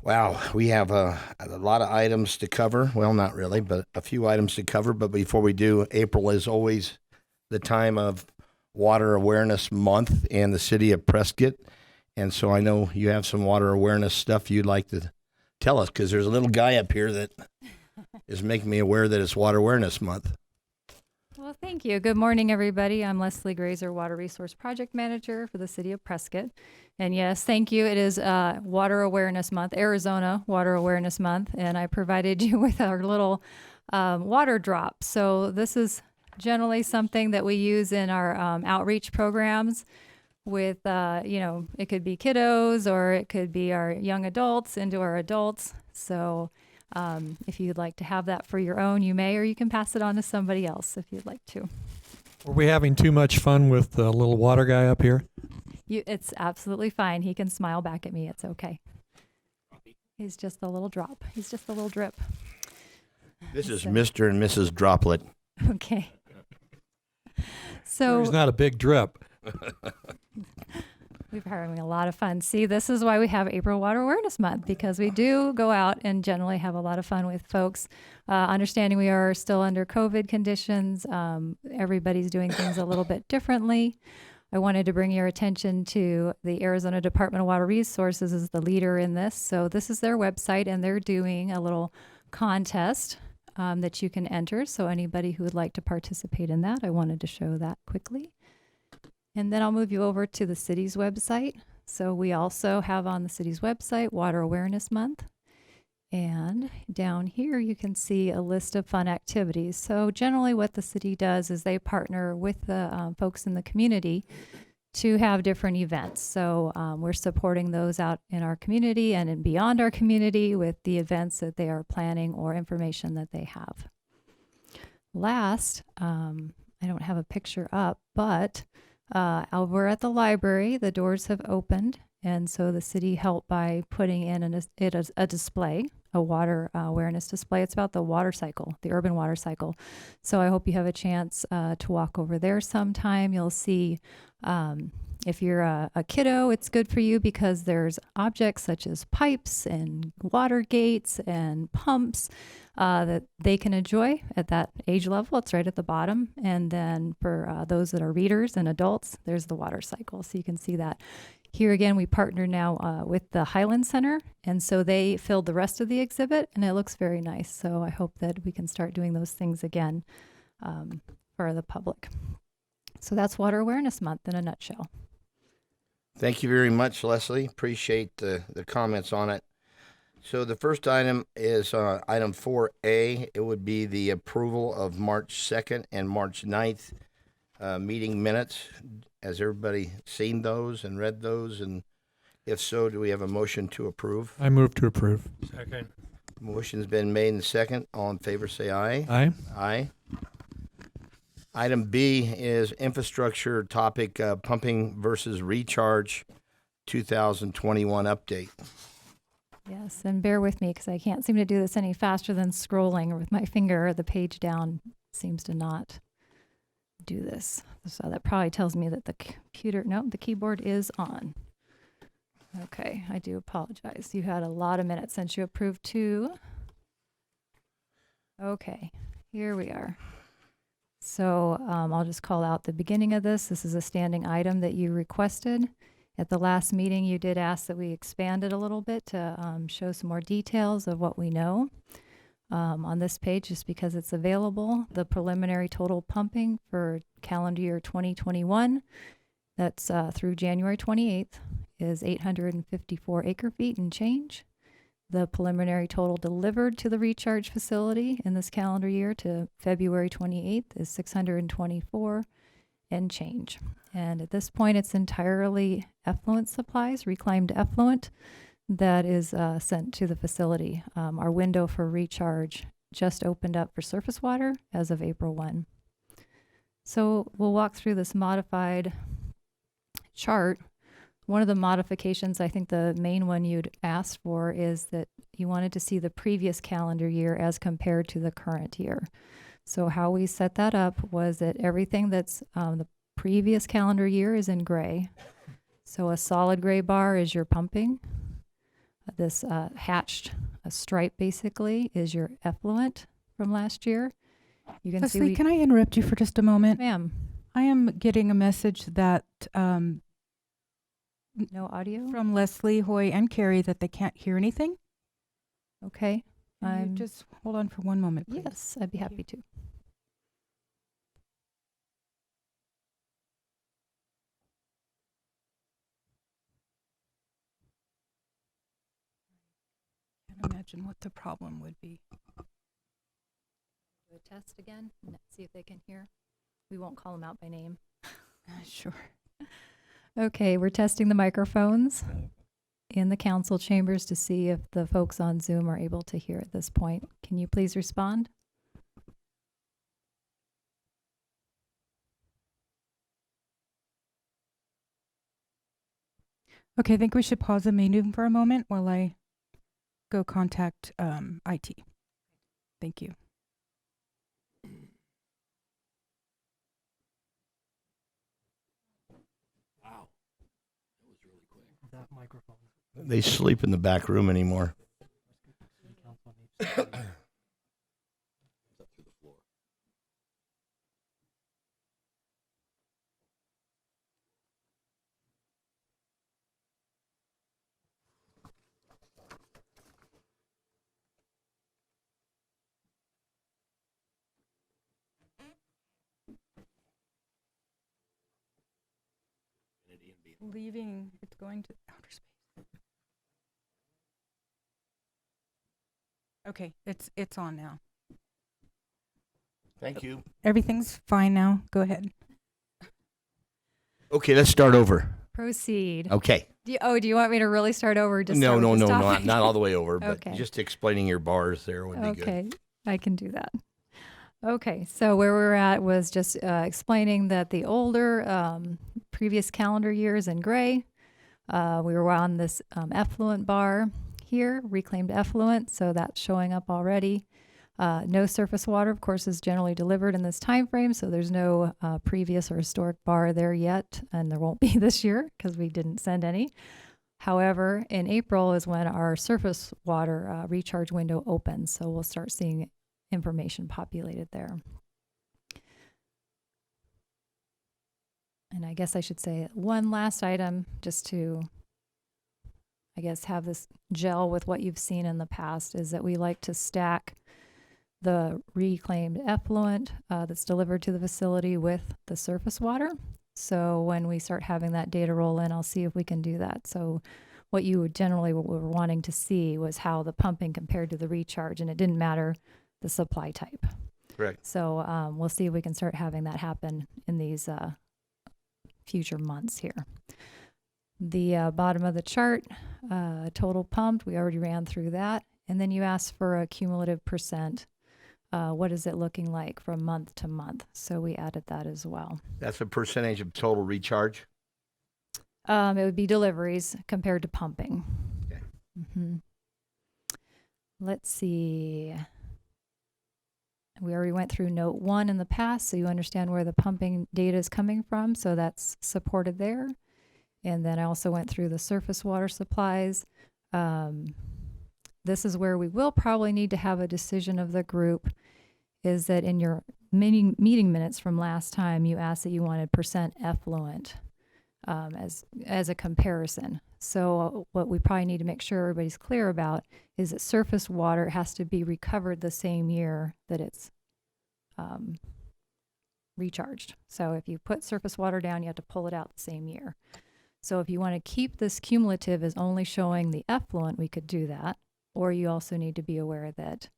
Wow, we have a lot of items to cover. Well, not really, but a few items to cover. But before we do, April is always the time of Water Awareness Month in the city of Prescott. And so I know you have some water awareness stuff you'd like to tell us, because there's a little guy up here that is making me aware that it's Water Awareness Month. Well, thank you. Good morning, everybody. I'm Leslie Grazer, Water Resource Project Manager for the City of Prescott. And yes, thank you. It is Water Awareness Month, Arizona Water Awareness Month, and I provided you with our little water drop. So this is generally something that we use in our outreach programs with, it could be kiddos or it could be our young adults into our adults. So if you'd like to have that for your own, you may, or you can pass it on to somebody else if you'd like to. Were we having too much fun with the little water guy up here? It's absolutely fine. He can smile back at me. It's okay. He's just a little drop. He's just a little drip. This is Mr. and Mrs. Droplet. Okay. So He's not a big drip. we've been having a lot of fun. See, this is why we have April Water Awareness Month, because we do go out and generally have a lot of fun with folks. Understanding we are still under COVID conditions. Everybody's doing things a little bit differently. I wanted to bring your attention to the Arizona Department of Water Resources as the leader in this. So this is their website, and they're doing a little contest that you can enter. So anybody who would like to participate in that, I wanted to show that quickly. And then I'll move you over to the city's website. So we also have on the city's website Water Awareness Month. And down here you can see a list of fun activities. So generally what the city does is they partner with the folks in the community to have different events. So we're supporting those out in our community and beyond our community with the events that they are planning or information that they have. Last, I don't have a picture up, but over at the library, the doors have opened. And so the city helped by putting in a display, a water awareness display. It's about the water cycle, the urban water cycle. So I hope you have a chance to walk over there sometime. You'll see if you're a kiddo, it's good for you because there's objects such as pipes and water gates and pumps that they can enjoy at that age level. It's right at the bottom. And then for those that are readers and adults, there's the water cycle. So you can see that. Here again, we partner now with the Highland Center, and so they filled the rest of the exhibit, and it looks very nice. So I hope that we can start doing those things again for the public. So that's Water Awareness Month in a nutshell. Thank you very much, Leslie. Appreciate the comments on it. So the first item is item 4A. It would be the approval of March 2nd and March 9th meeting minutes. Has everybody seen those and read those? And if so, do we have a motion to approve? I move to approve. Second. Motion's been made and second. All in favor, say aye. Aye. Aye. Item B is infrastructure topic, pumping versus recharge 2021 update. Yes, and bear with me because I can't seem to do this any faster than scrolling with my finger. The page down seems to not do this. So that probably tells me that the keyboard is on. Okay, I do apologize. You had a lot of minutes since you approved 2. Okay, here we are. So I'll just call out the beginning of this. This is a standing item that you requested. At the last meeting, you did ask that we expand it a little bit to show some more details of what we know. On this page, just because it's available, the preliminary total pumping for calendar year 2021, that's through January 28th, is 854 acre feet and change. The preliminary total delivered to the recharge facility in this calendar year to February 28th is 624 and change. And at this point, it's entirely effluent supplies, reclaimed effluent, that is sent to the facility. Our window for recharge just opened up for surface water as of April 1. So we'll walk through this modified chart. One of the modifications, I think the main one you'd asked for, is that you wanted to see the previous calendar year as compared to the current year. So how we set that up was that everything that's the previous calendar year is in gray. So a solid gray bar is your pumping. This hatched stripe basically is your effluent from last year. You can Leslie, see, can I interrupt you for just a moment? ma'am, I am getting a message that no audio. from Leslie, Hoy, and Carrie that they can't hear anything. Okay. Can you just hold on for one moment, please? Yes, I'd be Thank happy to. Can't imagine what the problem would be. Do a test again and see if they can hear. We won't call them out by name. Sure. Okay, we're testing the microphones in the council chambers to see if the folks on Zoom are able to hear at this point. Can you please respond? Okay, I think we should pause the meeting for a moment while I go contact IT. Thank you. That microphone. They sleep in the back room anymore. Leaving, it's going to outer space. Okay, it's on now. Thank you. Everything's fine now. Go ahead. Okay, let's start over. Proceed. Okay. Do you want me to really start over? Just No, start with this not, topic? not all the way over, but Okay. just explaining your bars there would be good. Okay, I can do that. Okay, so where we were at was just explaining that the older previous calendar years in gray, we were on this effluent bar here, reclaimed effluent, so that's showing up already. No surface water, of course, is generally delivered in this time frame, so there's no previous or historic bar there yet, and there won't be this year because we didn't send any. However, in April is when our surface water recharge window opens, so we'll start seeing information populated there. And I guess I should say one last item just to, I guess, have this gel with what you've seen in the past is that we like to stack the reclaimed effluent that's delivered to the facility with the surface water. So when we start having that data roll in, I'll see if we can do that. So what you would generally were wanting to see was how the pumping compared to the recharge, and it didn't matter the supply type. Correct. So we'll see if we can start having that happen in these future months here. The bottom of the chart, total pumped, we already ran through that. And then you asked for a cumulative percent. What is it looking like from month to month? So we added that as well. That's a percentage of total recharge. It would be deliveries compared to pumping. Okay. Mm-hmm. Let's see. We already went through note 1 in the past, so you understand where the pumping data is coming from. So that's supported there. And then I also went through the surface water supplies. This is where we will probably need to have a decision of the group, is that in your meeting minutes from last time, you asked that you wanted percent effluent as a comparison. So what we probably need to make sure everybody's clear about is that surface water has to be recovered the same year that it's recharged. So if you put surface water down, you have to pull it out the same year. So if you want to keep this cumulative as only showing the effluent, we could do that. Or you also need to be aware that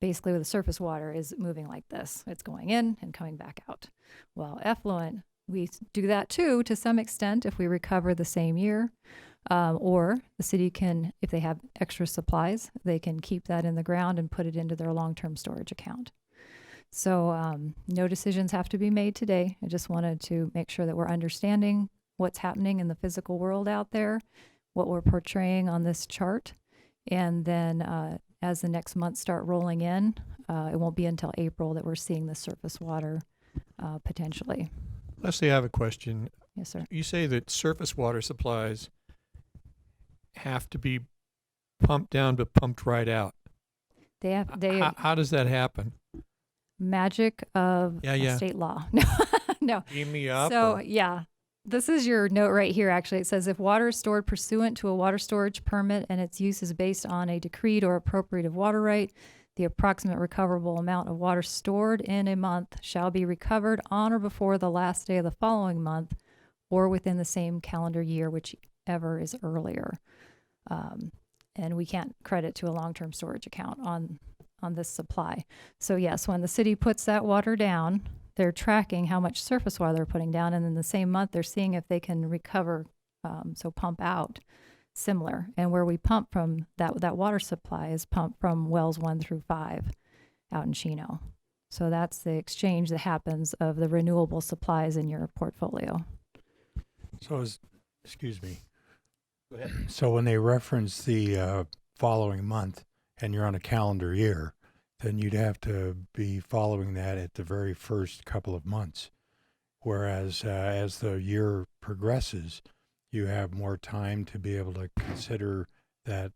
basically the surface water is moving like this. It's going in and coming back out. Well, effluent, we do that too to some extent if we recover the same year. Or the city can, if they have extra supplies, they can keep that in the ground and put it into their long-term storage account. So no decisions have to be made today. I just wanted to make sure that we're understanding what's happening in the physical world out there, what we're portraying on this chart. And then as the next months start rolling in, it won't be until April that we're seeing the surface water potentially. Leslie, I have a question. Yes, sir. You say that surface water supplies have to be pumped down but pumped right out. They How does that happen? magic of Yeah. state law. No. Beam me up. So or- yeah, this is your note right here. Actually, it says if water is stored pursuant to a water storage permit and its use is based on a decreed or appropriative water right, the approximate recoverable amount of water stored in a month shall be recovered on or before the last day of the following month, or within the same calendar year, whichever is earlier. And we can't credit to a long-term storage account on this supply. So yes, when the city puts that water down, they're tracking how much surface water they're putting down, and in the same month, they're seeing if they can recover, so pump out similar. And where we pump from, that water supply is pumped from wells 1 through 5 out in Chino. So that's the exchange that happens of the renewable supplies in your portfolio. So excuse me. Go ahead. So when they reference the following month and you're on a calendar year, then you'd have to be following that at the very first couple of months. Whereas as the year progresses, you have more time to be able to consider that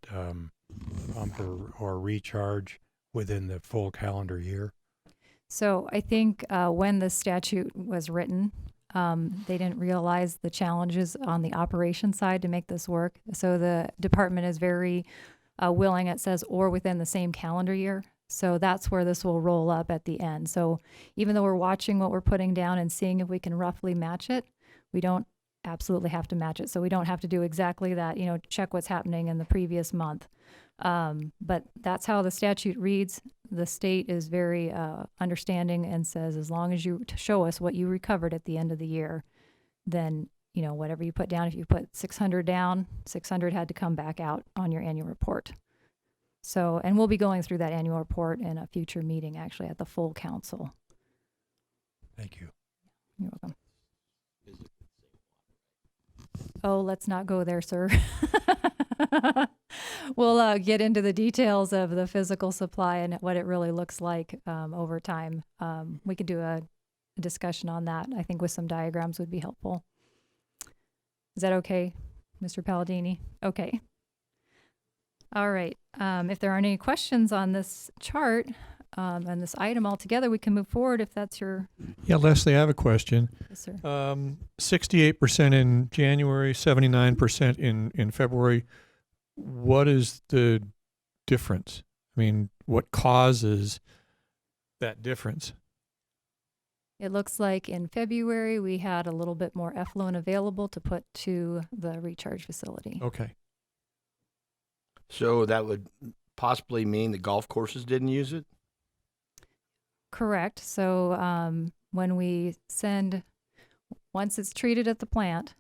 pump or recharge within the full calendar year. So I think when the statute was written, they didn't realize the challenges on the operation side to make this work. So the department is very willing. It says, or within the same calendar year. So that's where this will roll up at the end. So even though we're watching what we're putting down and seeing if we can roughly match it, we don't absolutely have to match it. So we don't have to do exactly that, check what's happening in the previous month. But that's how the statute reads. The state is very understanding and says, as long as you show us what you recovered at the end of the year, then, whatever you put down, if you put 600 down, 600 had to come back out on your annual report. So, and we'll be going through that annual report in a future meeting, actually, at the full council. Thank you. You're welcome. Oh, let's not go there, sir. We'll get into the details of the physical supply and what it really looks like over time. We could do a discussion on that. I think with some diagrams would be helpful. Is that okay, Mr. Palladini? Okay. All right. If there aren't any questions on this chart and this item altogether, we can move forward if that's your... Yeah, Leslie, I have a question. Yes, sir. 68% in January, 79% in February. What is the difference? I mean, what causes that difference? It looks like in February, we had a little bit more effluent available to put to the recharge facility. Okay. So that would possibly mean the golf courses didn't use it? Correct. So when we once it's treated at the plant,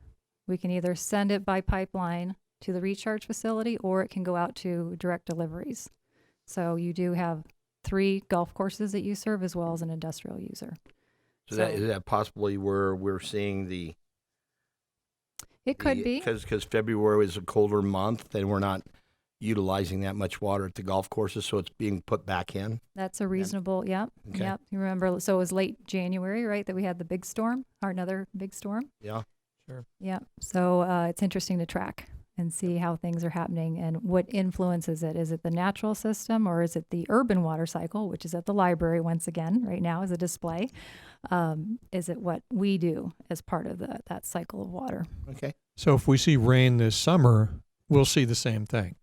we can either send it by pipeline to the recharge facility, or it can go out to direct deliveries. So you do have 3 golf courses that you serve, as well as an industrial user. So is that possibly where we're seeing the... It could be. Because February is a colder month, and we're not utilizing that much water at the golf courses, so it's being put back in. That's a reasonable, yep. Okay. Yep. You remember, so it was late January, right, that we had the big storm, or another big storm? Yeah. Sure. Yep. So it's interesting to track and see how things are happening and what influences it. Is it the natural system, or is it the urban water cycle, which is at the library once again right now as a display? Is it what we do as part of that cycle of water? Okay. So if we see rain this summer, we'll see the same thing.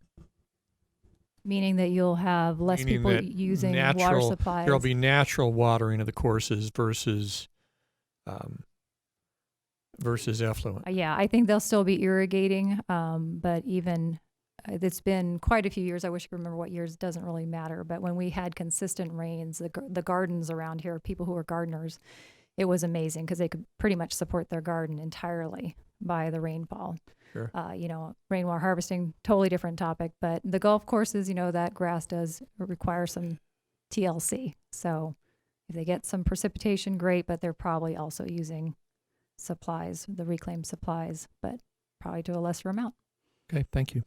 Meaning that you'll have less Meaning people that using water supplies. There'll be natural watering of the courses versus effluent. Yeah, I think they'll still be irrigating, but even it's been quite a few years. I wish I could remember what years. It doesn't really matter. But when we had consistent rains, the gardens around here, people who are gardeners, it was amazing because they could pretty much support their garden entirely by the rainfall. Sure. Rainwater harvesting, totally different topic. But the golf courses, that grass does require some TLC. So if they get some precipitation, great, but they're probably also using supplies, the reclaimed supplies, but probably to a lesser amount. Okay, thank you.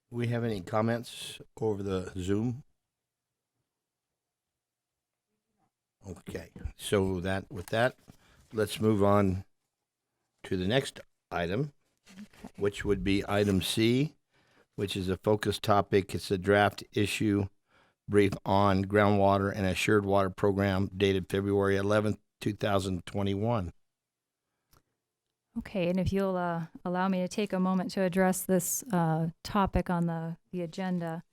We have any comments over the Zoom? Okay, so with that, let's move on to the next item, which would be item C, which is a focus topic. It's a draft issue brief on groundwater and assured water program dated February 11th, 2021. Okay, and if you'll allow me to take a moment to address this topic on the agenda.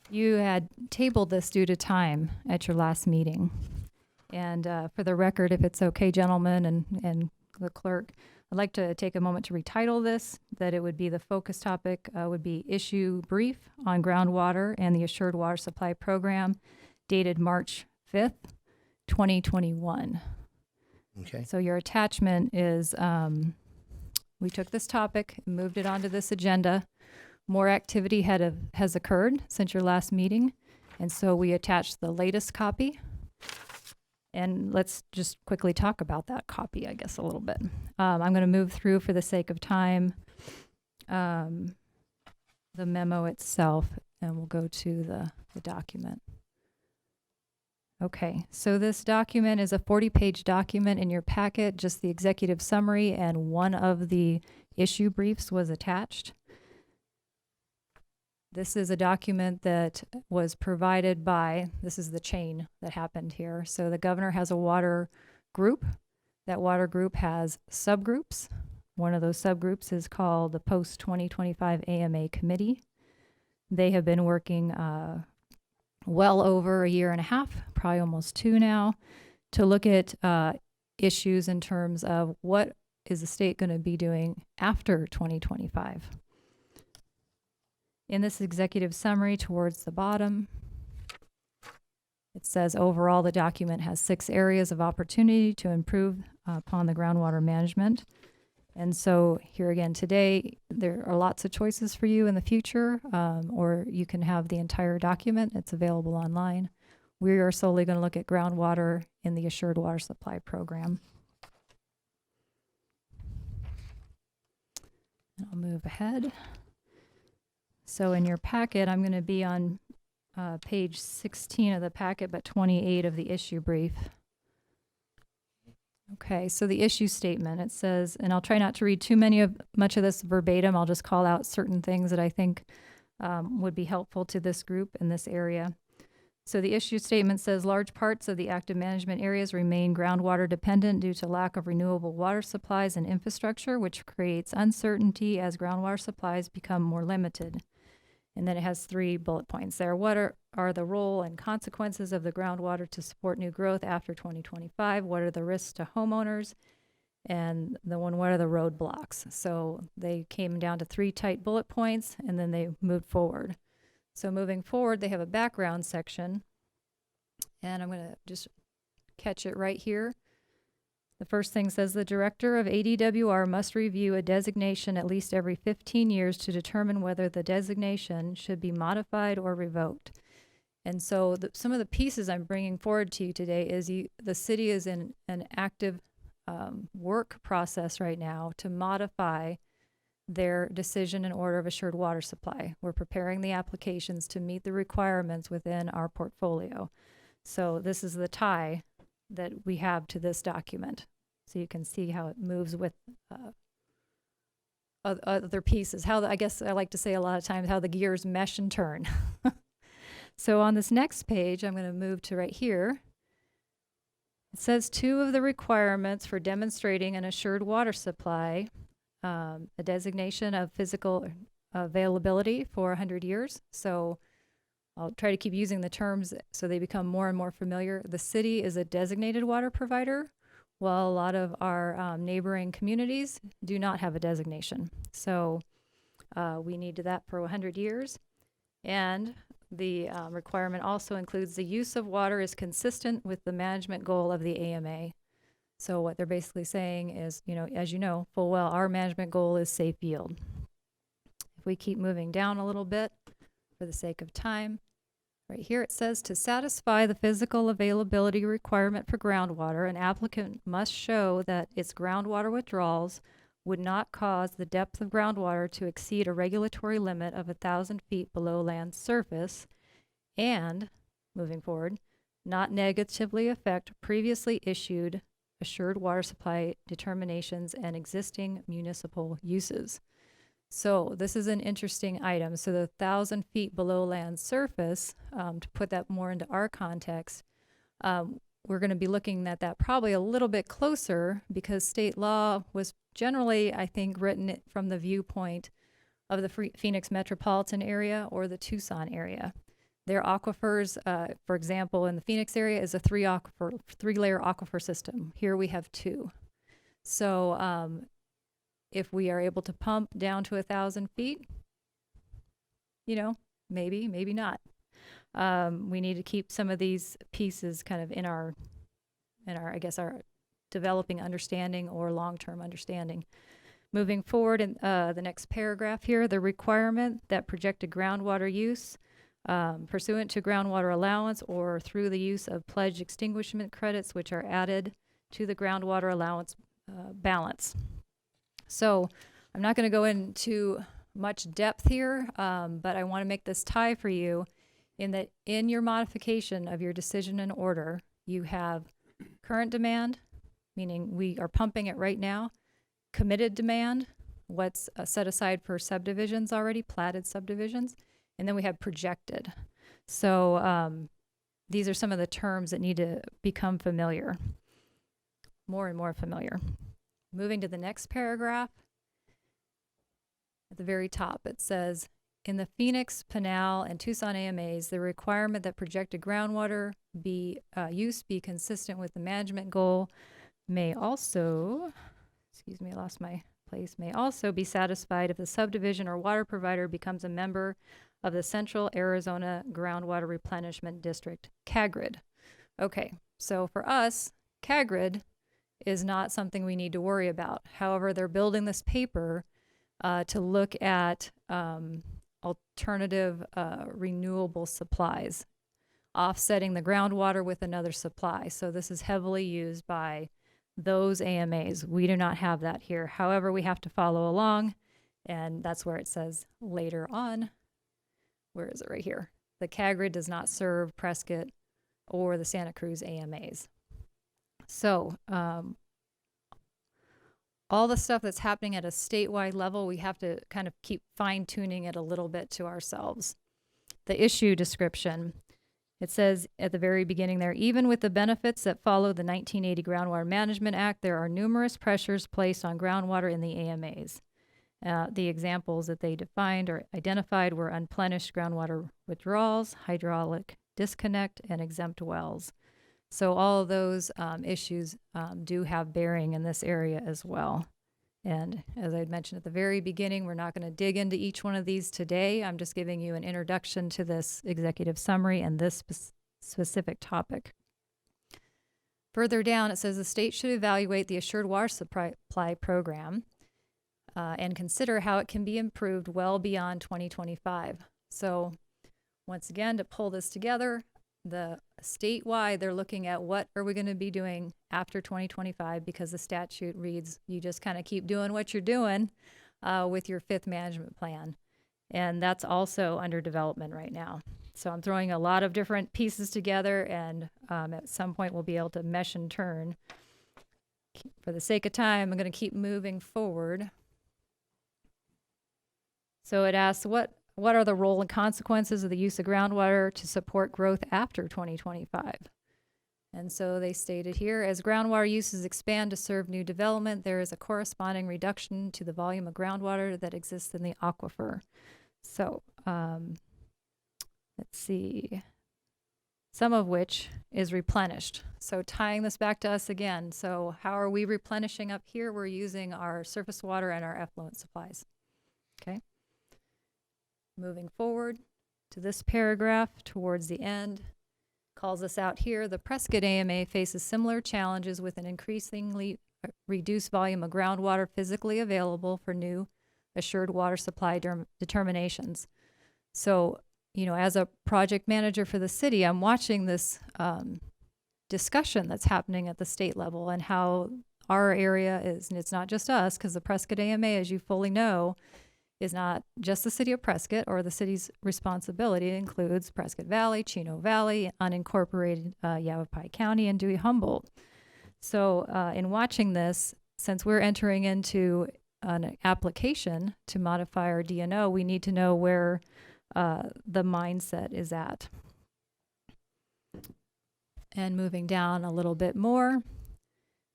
You had tabled this due to time at your last meeting. And for the record, if it's okay, gentlemen and the clerk, I'd like to take a moment to retitle this, that it would be the focus topic would be issue brief on groundwater and the Assured Water Supply Program dated March 5th, 2021. Okay. So your attachment is, we took this topic, moved it onto this agenda. More activity has occurred since your last meeting, and so we attached the latest copy. And let's just quickly talk about that copy, I guess, a little bit. I'm going to move through for the sake of time the memo itself, and we'll go to the document. Okay, so this document is a 40-page document in your packet, just the executive summary, and one of the issue briefs was attached. This is a document that was provided by, this is the chain that happened here. So the governor has a water group. That water group has subgroups. One of those subgroups is called the Post-2025 AMA Committee. They have been working well over a year and a half, probably almost 2 now, to look at issues in terms of what is the state going to be doing after 2025. In this executive summary towards the bottom, it says overall the document has 6 areas of opportunity to improve upon the groundwater management. And so here again today, there are lots of choices for you in the future, or you can have the entire document. It's available online. We are solely going to look at groundwater in the Assured Water Supply Program. And I'll move ahead. So in your packet, I'm going to be on page 16 of the packet, but 28 of the issue brief. Okay, so the issue statement, it says, and I'll try not to read much of this verbatim. I'll just call out certain things that I think would be helpful to this group in this area. So the issue statement says large parts of the active management areas remain groundwater dependent due to lack of renewable water supplies and infrastructure, which creates uncertainty as groundwater supplies become more limited. And then it has 3 bullet points there. What are the role and consequences of the groundwater to support new growth after 2025? What are the risks to homeowners? And what are the roadblocks? So they came down to 3 tight bullet points, and then they moved forward. So moving forward, they have a background section, and I'm going to just catch it right here. The first thing says the director of ADWR must review a designation at least every 15 years to determine whether the designation should be modified or revoked. And so some of the pieces I'm bringing forward to you today is the city is in an active work process right now to modify their decision and order of assured water supply. We're preparing the applications to meet the requirements within our portfolio. So this is the tie that we have to this document. So you can see how it moves with other pieces. I guess I like to say a lot of times how the gears mesh and turn. So on this next page, I'm going to move to right here. It says 2 of the requirements for demonstrating an assured water supply, a designation of physical availability for 100 years. So I'll try to keep using the terms so they become more and more familiar. The city is a designated water provider, while a lot of our neighboring communities do not have a designation. So we need that for 100 years. And the requirement also includes the use of water is consistent with the management goal of the AMA. So what they're basically saying is, as you know full well, our management goal is safe yield. If we keep moving down a little bit for the sake of time, right here it says to satisfy the physical availability requirement for groundwater, an applicant must show that its groundwater withdrawals would not cause the depth of groundwater to exceed a regulatory limit of 1,000 feet below land surface and, moving forward, not negatively affect previously issued assured water supply determinations and existing municipal uses. So this is an interesting item. So the 1,000 feet below land surface, to put that more into our context, we're going to be looking at that probably a little bit closer because state law was generally, I think, written from the viewpoint of the Phoenix metropolitan area or the Tucson area. Their aquifers, for example, in the Phoenix area is a three-layer aquifer system. Here we have 2. So if we are able to pump down to 1,000 feet, maybe, maybe not. We need to keep some of these pieces kind of in our, I guess, our developing understanding or long-term understanding. Moving forward in the next paragraph here, the requirement that projected groundwater use pursuant to groundwater allowance or through the use of pledged extinguishment credits, which are added to the groundwater allowance balance. So I'm not going to go into much depth here, but I want to make this tie for you in that in your modification of your decision and order, you have current demand, meaning we are pumping it right now, committed demand, what's set aside for subdivisions already, platted subdivisions, and then we have projected. So these are some of the terms that need to become familiar, more and more familiar. Moving to the next paragraph, at the very top, it says, in the Phoenix, Pinal, and Tucson AMAs, the requirement that projected groundwater use be consistent with the management goal may also, I lost my place, may also be satisfied if the subdivision or water provider becomes a member of the Central Arizona Groundwater Replenishment District, CAGRID. Okay, so for us, CAGRID is not something we need to worry about. However, they're building this paper to look at alternative renewable supplies, offsetting the groundwater with another supply. So this is heavily used by those AMAs. We do not have that here. However, we have to follow along, and that's where it says later on. Where is it? Right here. The CAGRID does not serve Prescott or the Santa Cruz AMAs. So all the stuff that's happening at a statewide level, we have to kind of keep fine-tuning it a little bit to ourselves. The issue description, it says at the very beginning there, even with the benefits that follow the 1980 Groundwater Management Act, there are numerous pressures placed on groundwater in the AMAs. The examples that they defined or identified were unplenished groundwater withdrawals, hydraulic disconnect, and exempt wells. So all of those issues do have bearing in this area as well. And as I had mentioned at the very beginning, we're not going to dig into each one of these today. I'm just giving you an introduction to this executive summary and this specific topic. Further down, it says the state should evaluate the Assured Water Supply Program and consider how it can be improved well beyond 2025. So once again, to pull this together, the statewide, they're looking at what are we going to be doing after 2025 because the statute reads you just kind of keep doing what you're doing with your 5th management plan. And that's also under development right now. So I'm throwing a lot of different pieces together, and at some point we'll be able to mesh and turn. For the sake of time, I'm going to keep moving forward. So it asks, what are the role and consequences of the use of groundwater to support growth after 2025? And so they stated here, as groundwater uses expand to serve new development, there is a corresponding reduction to the volume of groundwater that exists in the aquifer. So let's see, some of which is replenished. So tying this back to us again, so how are we replenishing up here? We're using our surface water and our effluent supplies, okay? Moving forward to this paragraph towards the end, calls us out here. The Prescott AMA faces similar challenges with an increasingly reduced volume of groundwater physically available for new assured water supply determinations. So, as a project manager for the city, I'm watching this discussion that's happening at the state level and how our area is, and it's not just us, because the Prescott AMA, as you fully know, is not just the city of Prescott or the city's responsibility. It includes Prescott Valley, Chino Valley, unincorporated Yavapai County, and Dewey Humboldt. So in watching this, since we're entering into an application to modify our DNO, we need to know where the mindset is at. And moving down a little bit more,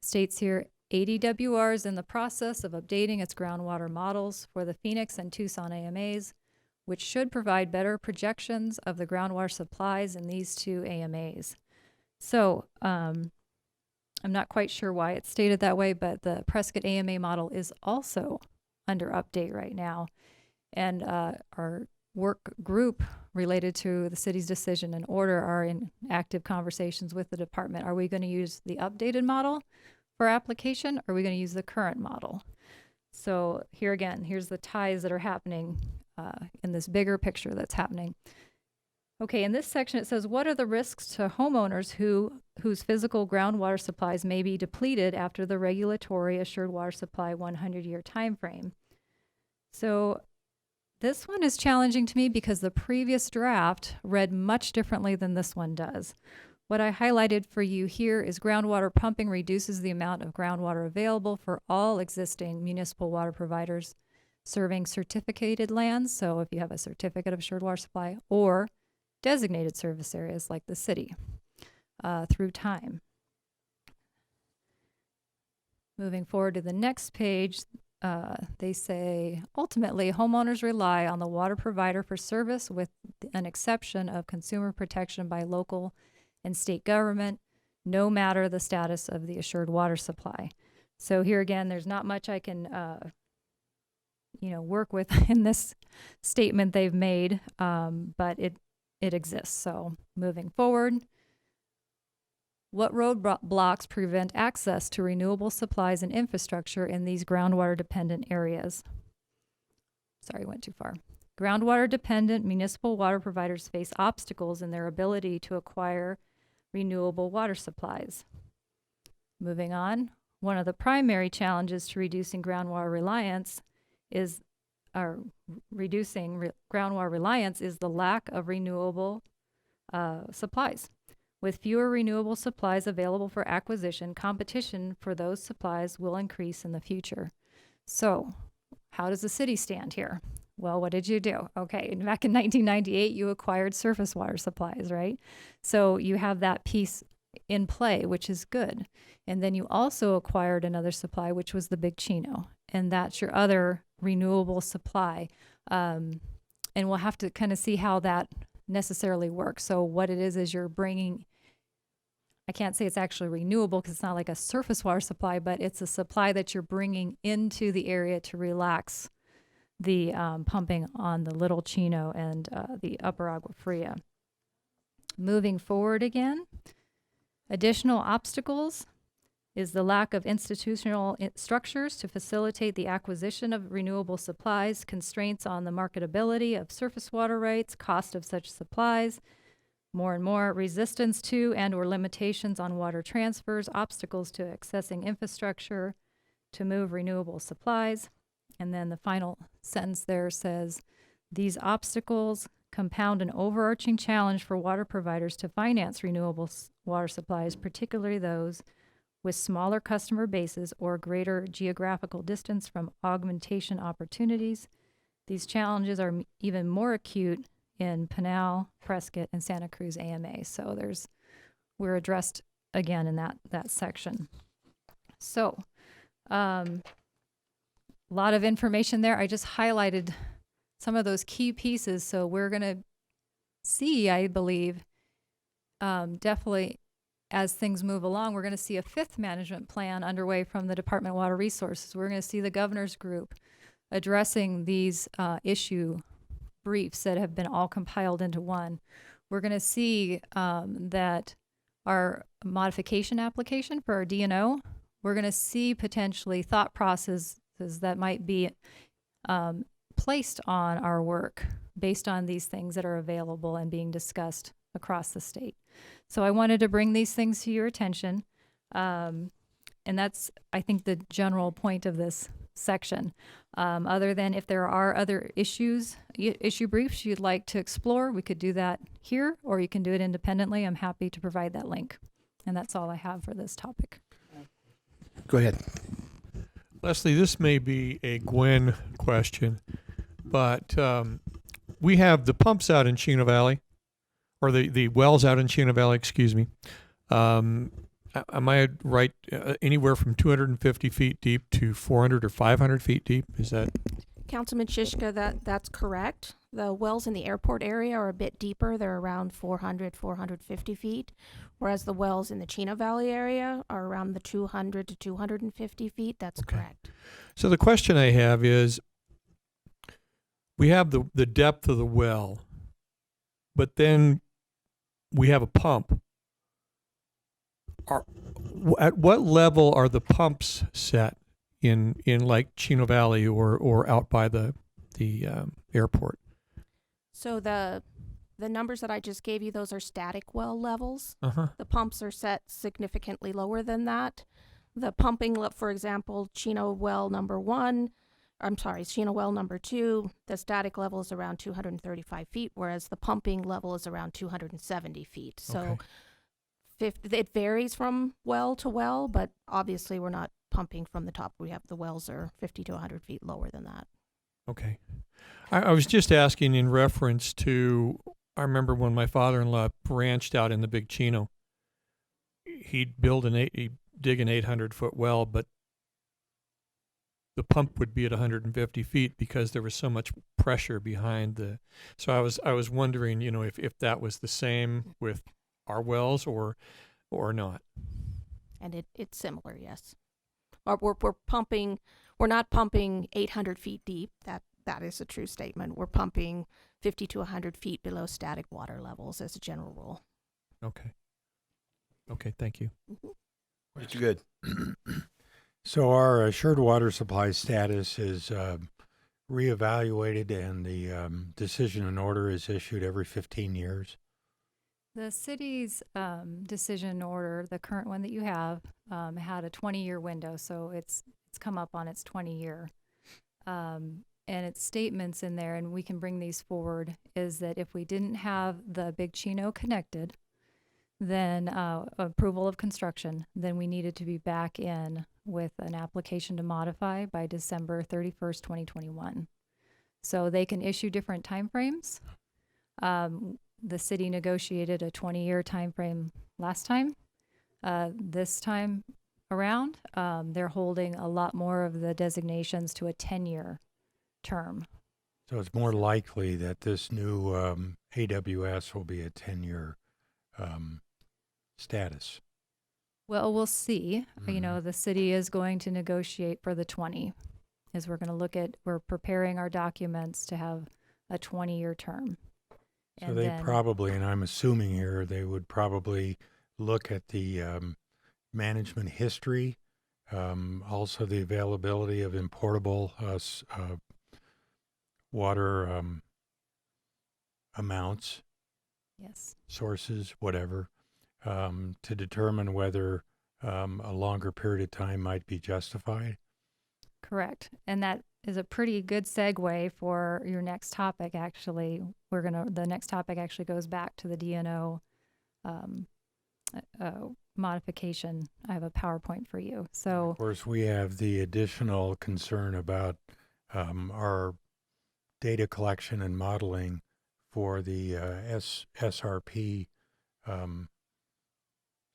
states here, ADWR is in the process of updating its groundwater models for the Phoenix and Tucson AMAs, which should provide better projections of the groundwater supplies in these two AMAs. So I'm not quite sure why it's stated that way, but the Prescott AMA model is also under update right now. And our work group related to the city's decision and order are in active conversations with the department. Are we going to use the updated model for application, or are we going to use the current model? So here again, here's the ties that are happening in this bigger picture that's happening. Okay, in this section it says, what are the risks to homeowners whose physical groundwater supplies may be depleted after the regulatory assured water supply 100-year time frame? So this one is challenging to me because the previous draft read much differently than this one does. What I highlighted for you here is groundwater pumping reduces the amount of groundwater available for all existing municipal water providers serving certificated lands. So if you have a certificate of assured water supply, or designated service areas like the city through time. Moving forward to the next page, they say, ultimately, homeowners rely on the water provider for service with an exception of consumer protection by local and state government, no matter the status of the assured water supply. So here again, there's not much I can work with in this statement they've made, but it exists. So moving forward, what roadblocks prevent access to renewable supplies and infrastructure in these groundwater dependent areas? Sorry, went too far. Groundwater dependent municipal water providers face obstacles in their ability to acquire renewable water supplies. Moving on, one of the primary challenges to reducing groundwater reliance is groundwater reliance is the lack of renewable supplies. With fewer renewable supplies available for acquisition, competition for those supplies will increase in the future. So, how does the city stand here? Well, what did you do? Okay, back in 1998, you acquired surface water supplies, right? So you have that piece in play, which is good. And then you also acquired another supply, which was the Big Chino. And that's your other renewable supply. And we'll have to kind of see how that necessarily works. So what it is you're bringing, I can't say it's actually renewable because it's not like a surface water supply, but it's a supply that you're bringing into the area to relax the pumping on the Little Chino and the Upper Agua Fria. Moving forward again, additional obstacles is the lack of institutional structures to facilitate the acquisition of renewable supplies, constraints on the marketability of surface water rights, cost of such supplies, more and more resistance to and or limitations on water transfers, obstacles to accessing infrastructure to move renewable supplies. And then the final sentence there says, these obstacles compound an overarching challenge for water providers to finance renewable water supplies, particularly those with smaller customer bases or greater geographical distance from augmentation opportunities. These challenges are even more acute in Pinal, Prescott, and Santa Cruz AMA. So we're addressed again in that section. So, a lot of information there. I just highlighted some of those key pieces. So we're going to see, I believe, definitely as things move along, we're going to see a fifth management plan underway from the Department of Water Resources. We're going to see the governor's group addressing these issue briefs that have been all compiled into one. We're going to see that our modification application for our DNO, we're going to see potentially thought processes that might be placed on our work based on these things that are available and being discussed across the state. So I wanted to bring these things to your attention. And that's, I think, the general point of this section. Other than if there are other issue briefs you'd like to explore, we could do that here, or you can do it independently. I'm happy to provide that link. And that's all I have for this topic. Go ahead. Leslie, this may be a Gwen question, but we have the pumps out in Chino Valley, or the wells out in Chino Valley, excuse me. Am I right? Anywhere from 250 feet deep to 400 or 500 feet deep? Is that? Councilman Shishka, that's correct. The wells in the airport area are a bit deeper. They're around 400, 450 feet, whereas the wells in the Chino Valley area are around the 200 to 250 feet. That's Okay. correct. So the question I have is, we have the depth of the well, but then we have a pump. At what level are the pumps set in like Chino Valley or out by the airport? So the numbers that I just gave you, those are static well levels. Uh-huh. The pumps are set significantly lower than that. The pumping, for example, Chino well number 2, the static level is around 235 feet, whereas the pumping level is around 270 feet. So it varies from well to well, but obviously we're not pumping from the top. The wells are 50 to 100 feet lower than that. Okay. I was just asking in reference to, I remember when my father-in-law branched out in the Big Chino, he'd dig an 800-foot well, but the pump would be at 150 feet because there was so much pressure behind the. So I was wondering, if that was the same with our wells or not. And it's similar, yes. We're not pumping 800 feet deep. That is a true statement. We're pumping 50 to 100 feet below static water levels as a general rule. Okay. Okay, thank you. It's good. So our assured water supply status is reevaluated, and the decision and order is issued every 15 years. The city's decision order, the current one that you have, had a 20-year window, so it's come up on its 20-year. And its statements in there, and we can bring these forward, is that if we didn't have the Big Chino connected, then approval of construction, then we needed to be back in with an application to modify by December 31st, 2021. So they can issue different timeframes. The city negotiated a 20-year timeframe last time. This time around, they're holding a lot more of the designations to a 10-year term. So it's more likely that this new AWS will be a 10-year status. Well, we'll see. Mhm. The city is going to negotiate for the 20, as we're preparing our documents to have a 20-year term. So they probably, and I'm assuming here, they would probably look at the management history, also the availability of importable water amounts, Yes. sources, whatever, to determine whether a longer period of time might be justified. Correct. And that is a pretty good segue for your next topic, actually. The next topic actually goes back to the DNO modification. I have a PowerPoint for you. So, Of course, we have the additional concern about our data collection and modeling for the SRP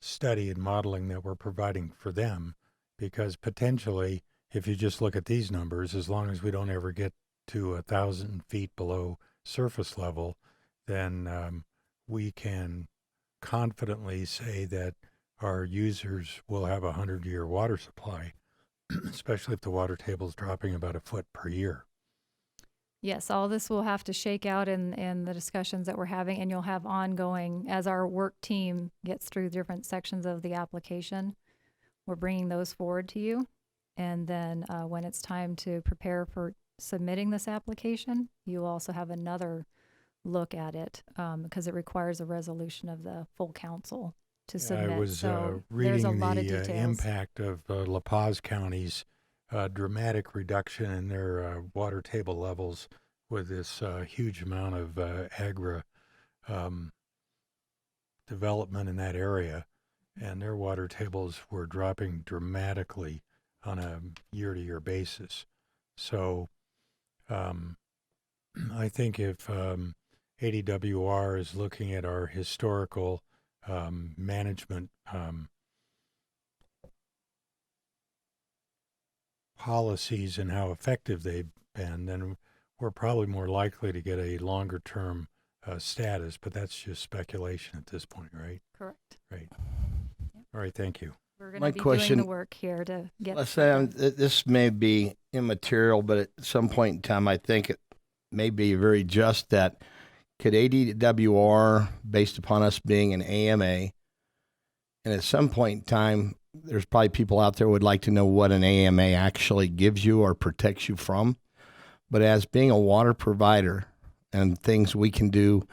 study and modeling that we're providing for them, because potentially, if you just look at these numbers, as long as we don't ever get to 1,000 feet below surface level, then we can confidently say that our users will have a 100-year water supply, especially if the water table is dropping about a foot per year. yes, all this will have to shake out in the discussions that we're having, and you'll have ongoing, as our work team gets through different sections of the application, we're bringing those forward to you. And then when it's time to prepare for submitting this application, you also have another look at it because it requires a resolution of the full council to submit. I was so reading there's a lot of the details. impact of La Paz County's dramatic reduction in their water table levels with this huge amount of development in that area, and their water tables were dropping dramatically on a year-to-year basis. So I think if ADWR is looking at our historical management policies and how effective they've been, then we're probably more likely to get a longer-term status, but that's just speculation at this point, right? Correct. Right. All right, thank you. We're going My to be doing question- the work here to get. Let's say this may be immaterial, but at some point in time, I think it may be very just that could ADWR, based upon us being an AMA, and at some point in time, there's probably people out there who would like to know what an AMA actually gives you or protects you from. But as being a water provider and things we can do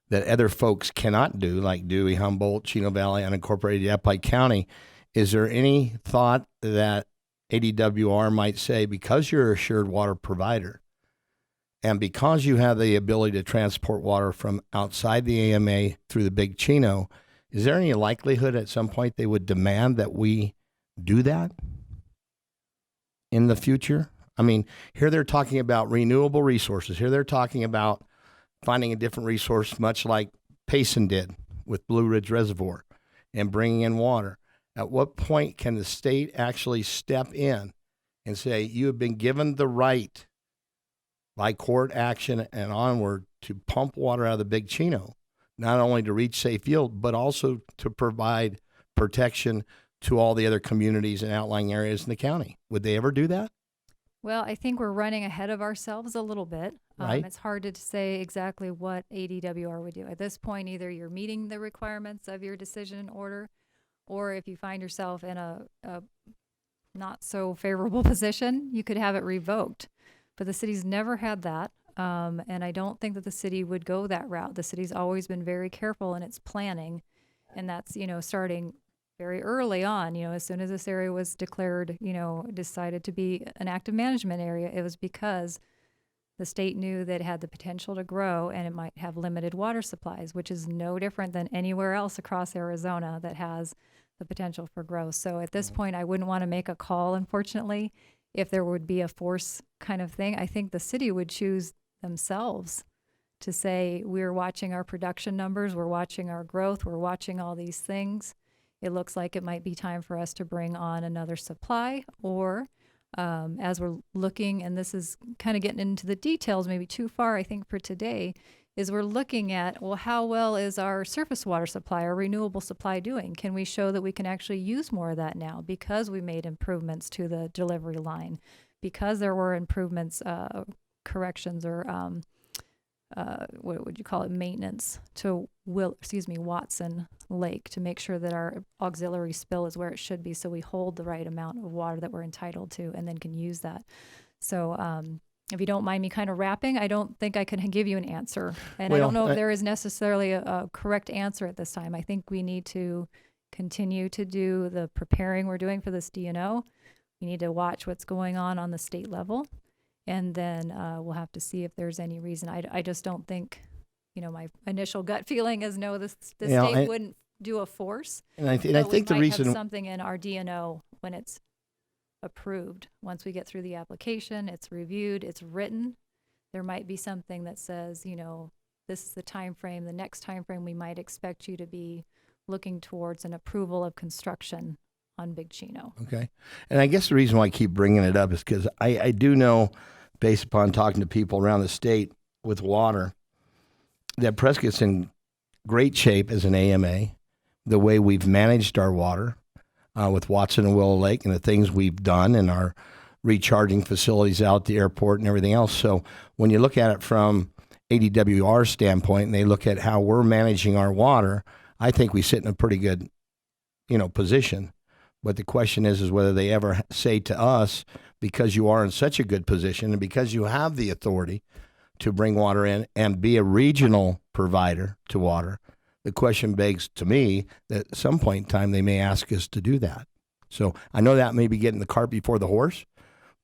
that other folks cannot do, like Dewey, Humboldt, Chino Valley, unincorporated Yavapai County, is there any thought that ADWR might say, because you're a assured water provider and because you have the ability to transport water from outside the AMA through the Big Chino, is there any likelihood at some point they would demand that we do that in the future? I mean, here they're talking about renewable resources. Here they're talking about finding a different resource, much like Payson did with Blue Ridge Reservoir, and bringing in water. At what point can the state actually step in and say, you have been given the right by court action and onward to pump water out of the Big Chino, not only to reach safe yield, but also to provide protection to all the other communities and outlying areas in the county? Would they ever do that? Well, I think we're running ahead of ourselves a little bit. Right. It's hard to say exactly what ADWR would do. At this point, either you're meeting the requirements of your decision order, or if you find yourself in a not so favorable position, you could have it revoked. But the city's never had that. And I don't think that the city would go that route. The city's always been very careful in its planning. And that's, starting very early on, as soon as this area was declared, decided to be an active management area, it was because the state knew that it had the potential to grow and it might have limited water supplies, which is no different than anywhere else across Arizona that has the potential for growth. So at this point, I wouldn't want to make a call, unfortunately, if there would be a force kind of thing. I think the city would choose themselves to say, we're watching our production numbers, we're watching our growth, we're watching all these things. It looks like it might be time for us to bring on another supply, or as we're looking, and this is kind of getting into the details, maybe too far, I think, for today, is we're looking at, well, how well is our surface water supply, our renewable supply doing? Can we show that we can actually use more of that now because we made improvements to the delivery line, because there were improvements, corrections, or what would you call it, maintenance to Watson Lake, to make sure that our auxiliary spill is where it should be, so we hold the right amount of water that we're entitled to and then can use that. So if you don't mind me kind of wrapping, I don't think I can give you an answer. And I don't know if there is necessarily a correct answer at this time. I think we need to continue to do the preparing we're doing for this DNO. We need to watch what's going on the state level. And then we'll have to see if there's any reason. I just don't think, my initial gut feeling is no, the state wouldn't do a force. And I think the reason have something in our DNO when it's approved. Once we get through the application, it's reviewed, it's written. There might be something that says, this is the time frame, the next time frame we might expect you to be looking towards an approval of construction on Big Chino. Okay. And I guess the reason why I keep bringing it up is because I do know, based upon talking to people around the state with water, that Prescott's in great shape as an AMA, the way we've managed our water with Watson and Willow Lake and the things we've done and our recharging facilities out at the airport and everything else. So when you look at it from ADWR's standpoint and they look at how we're managing our water, I think we sit in a pretty good, position. But the question is whether they ever say to us, because you are in such a good position and because you have the authority to bring water in and be a regional provider to water, the question begs to me that at some point in time they may ask us to do that. So I know that may be getting the cart before the horse,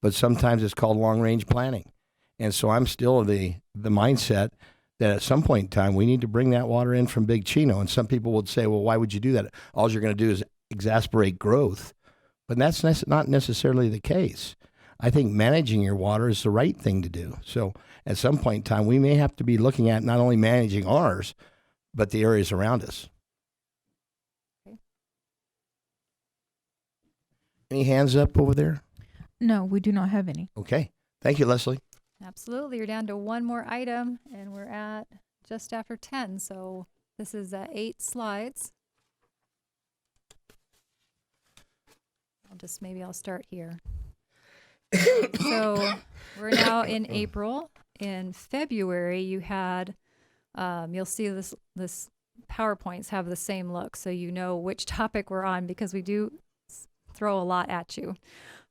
but sometimes it's called long-range planning. And so I'm still of the mindset that at some point in time we need to bring that water in from Big Chino. And some people would say, well, why would you do that? All you're going to do is exasperate growth. But that's not necessarily the case. I think managing your water is the right thing to do. So at some point in time, we may have to be looking at not only managing ours, but the areas around us. Okay. Any hands up over there? No, we do not have any. Okay. Thank you, Leslie. Absolutely. You're down to one more item, and we're at just after 10. So this is 8 slides. I'll start here. So we're now in April. In February, you had, you'll see this PowerPoints have the same look, so you know which topic we're on, because we do throw a lot at you,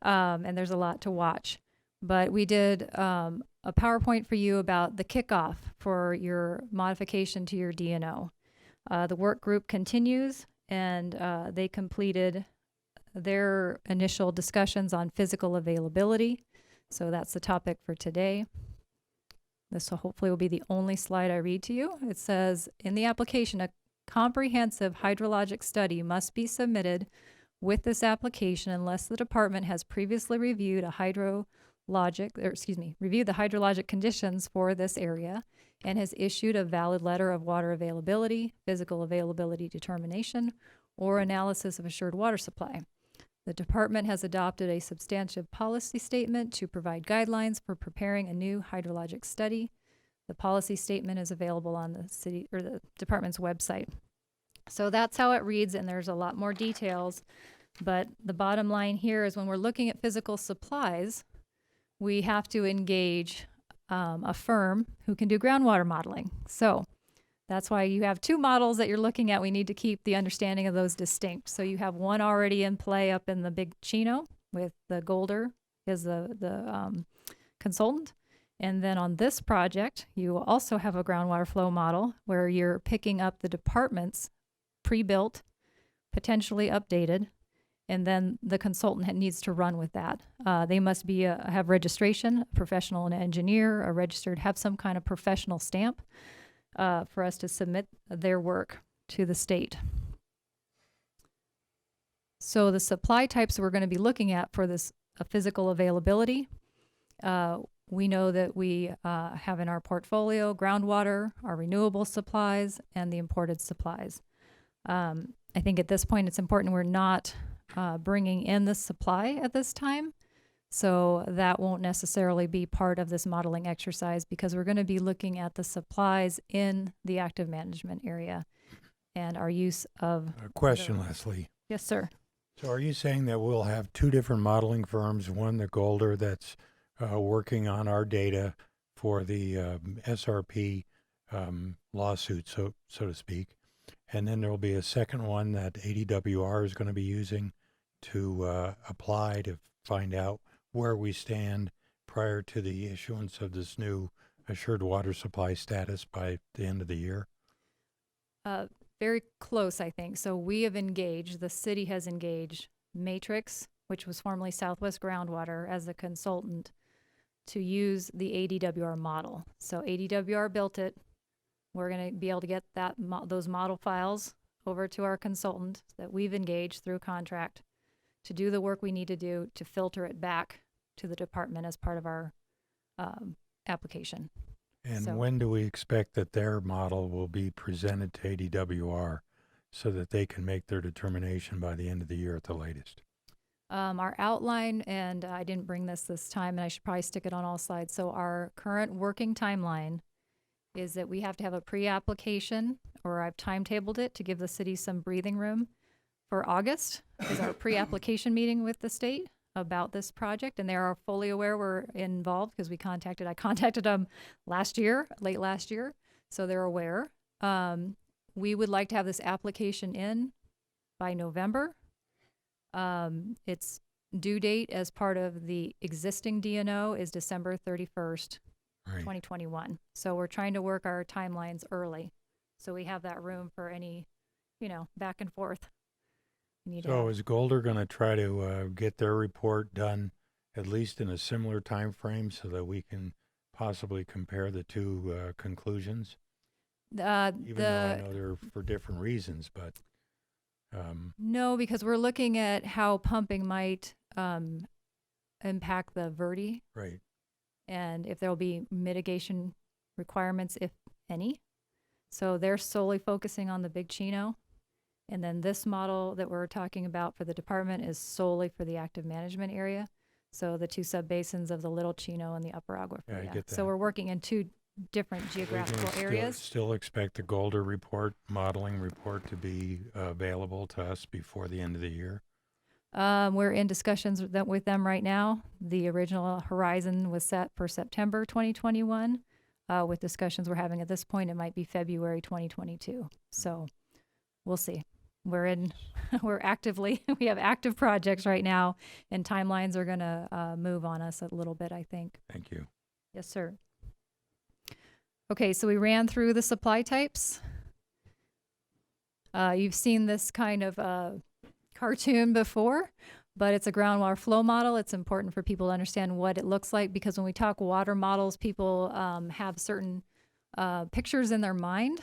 and there's a lot to watch. But we did a PowerPoint for you about the kickoff for your modification to your DNO. The work group continues, and they completed their initial discussions on physical availability. So that's the topic for today. This hopefully will be the only slide I read to you. It says, in the application, a comprehensive hydrologic study must be submitted with this application unless the department has previously reviewed the hydrologic conditions for this area and has issued a valid letter of water availability, physical availability determination, or analysis of assured water supply. The department has adopted a substantive policy statement to provide guidelines for preparing a new hydrologic study. The policy statement is available on the city or the department's website. So that's how it reads, and there's a lot more details. But the bottom line here is when we're looking at physical supplies, we have to engage a firm who can do groundwater modeling. So that's why you have 2 models that you're looking at. We need to keep the understanding of those distinct. So you have one already in play up in the Big Chino with the Golder as the consultant. And then on this project, you also have a groundwater flow model where you're picking up the department's pre-built, potentially updated, and then the consultant needs to run with that. They must be have registration, a professional and engineer, a registered, have some kind of professional stamp for us to submit their work to the state. So the supply types we're going to be looking at for this physical availability, we know that we have in our portfolio groundwater, our renewable supplies, and the imported supplies. I think at this point it's important we're not bringing in the supply at this time. So that won't necessarily be part of this modeling exercise because we're going to be looking at the supplies in the active management area and our use of... A question, Leslie. Yes, sir. So are you saying that we'll have 2 different modeling firms, one the Golder that's working on our data for the SRP lawsuit, so to speak, and then there will be a second one that ADWR is going to be using to apply to find out where we stand prior to the issuance of this new assured water supply status by the end of the year? Very close, I think. So we have engaged, the city has engaged Matrix, which was formerly Southwest Groundwater, as a consultant to use the ADWR model. So ADWR built it. We're going to be able to get those model files over to our consultant that we've engaged through contract to do the work we need to do to filter it back to the department as part of our application. And when do we expect that their model will be presented to ADWR so that they can make their determination by the end of the year at the latest? Our outline, and I didn't bring this time, and I should probably stick it on all slides. So our current working timeline is that we have to have a pre-application, or I've timetabled it to give the city some breathing room. For August is our pre-application meeting with the state about this project, and they are fully aware we're involved because I contacted them late last year, so they're aware. We would like to have this application in by November. Its due date as part of the existing DNO is December 31st, Right. 2021. So we're trying to work our timelines early so we have that room for any, back and forth. So is Golder going to try to get their report done at least in a similar time frame so that we can possibly compare the 2 conclusions? Even though I know they're for different reasons, but No, because we're looking at how pumping might impact the Verde Right. and if there will be mitigation requirements, if any. So they're solely focusing on the Big Chino. And then this model that we're talking about for the department is solely for the active management area. So the two subbasins of the Little Chino and the Upper Agua Yeah, I Fria. get So that. we're working in two different geographical areas. Still expect the Golder report, modeling report, to be available to us before the end of the year. We're in discussions with them right now. The original horizon was set for September 2021. With discussions we're having at this point, it might be February 2022. So we'll see. We're actively, we have active projects right now, and timelines are going to move on us a little bit, I think. Thank you. Yes, sir. Okay, so we ran through the supply types. You've seen this kind of cartoon before, but it's a groundwater flow model. It's important for people to understand what it looks like, because when we talk water models, people have certain pictures in their mind.